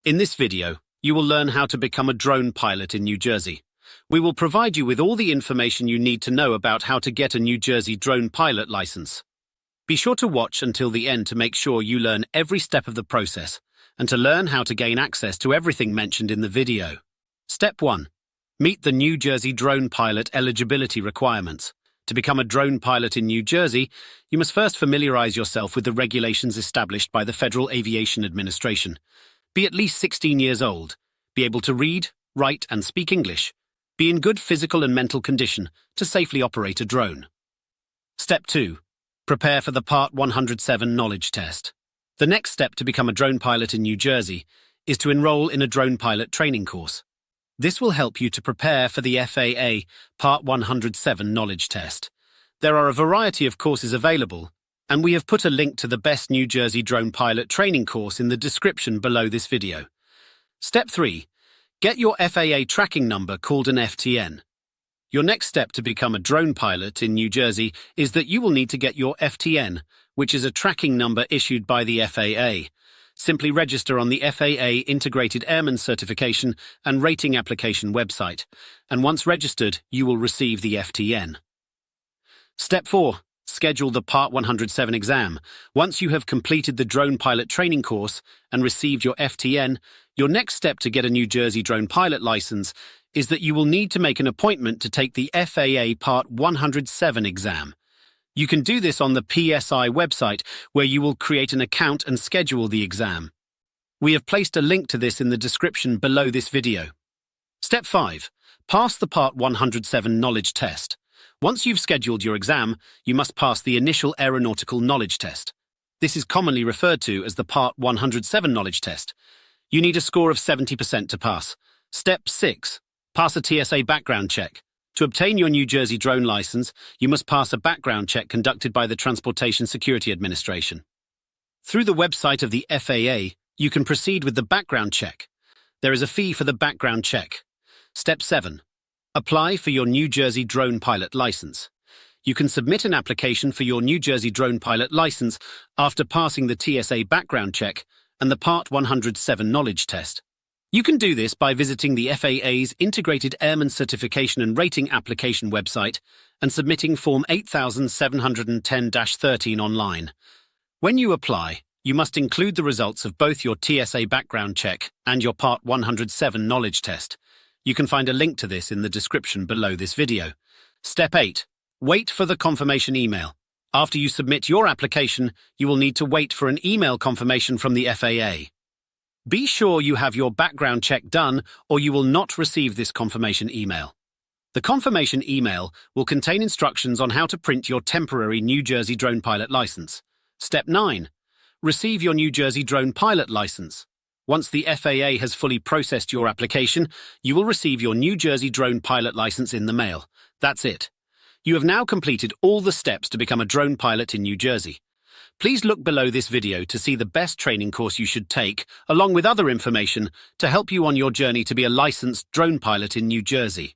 In this video, you will learn how to become a drone pilot in New Jersey. We will provide you with all the information you need to know about how to get a New Jersey drone pilot license. Be sure to watch until the end to make sure you learn every step of the process and to learn how to gain access to everything mentioned in the video. Step 1. Meet the New Jersey drone pilot eligibility requirements. To become a drone pilot in New Jersey, you must first familiarize yourself with the regulations established by the Federal Aviation Administration. Be at least 16 years old, be able to read, write, and speak English, be in good physical and mental condition to safely operate a drone. Step 2. Prepare for the Part 107 knowledge test. The next step to become a drone pilot in New Jersey is to enroll in a drone pilot training course. This will help you to prepare for the FAA Part 107 knowledge test. There are a variety of courses available, and we have put a link to the best New Jersey drone pilot training course in the description below this video. Step 3. Get your FAA tracking number called an FTN. Your next step to become a drone pilot in New Jersey is that you will need to get your FTN, which is a tracking number issued by the FAA. Simply register on the FAA Integrated Airman Certification and Rating Application website, and once registered, you will receive the FTN. Step 4. Schedule the Part 107 exam. Once you have completed the drone pilot training course and received your FTN, your next step to get a New Jersey drone pilot license is that you will need to make an appointment to take the FAA Part 107 exam. You can do this on the PSI website, where you will create an account and schedule the exam. We have placed a link to this in the description below this video. Step 5. Pass the Part 107 knowledge test. Once you've scheduled your exam, you must pass the initial aeronautical knowledge test. This is commonly referred to as the Part 107 knowledge test. You need a score of 70% to pass. Step 6. Pass a TSA background check. To obtain your New Jersey drone license, you must pass a background check conducted by the Transportation Security Administration. Through the website of the FAA, you can proceed with the background check. There is a fee for the background check. Step 7. Apply for your New Jersey drone pilot license. You can submit an application for your New Jersey drone pilot license after passing the TSA background check and the Part 107 knowledge test. You can do this by visiting the FAA's Integrated Airman Certification and Rating Application website and submitting Form 8710-13 online. When you apply, you must include the results of both your TSA background check and your Part 107 knowledge test. You can find a link to this in the description below this video. Step 8. Wait for the confirmation email. After you submit your application, you will need to wait for an email confirmation from the FAA. Be sure you have your background check done, or you will not receive this confirmation email. The confirmation email will contain instructions on how to print your temporary New Jersey drone pilot license. Step 9. Receive your New Jersey drone pilot license. Once the FAA has fully processed your application, you will receive your New Jersey drone pilot license in the mail. That's it. You have now completed all the steps to become a drone pilot in New Jersey. Please look below this video to see the best training course you should take, along with other information to help you on your journey to be a licensed drone pilot in New Jersey.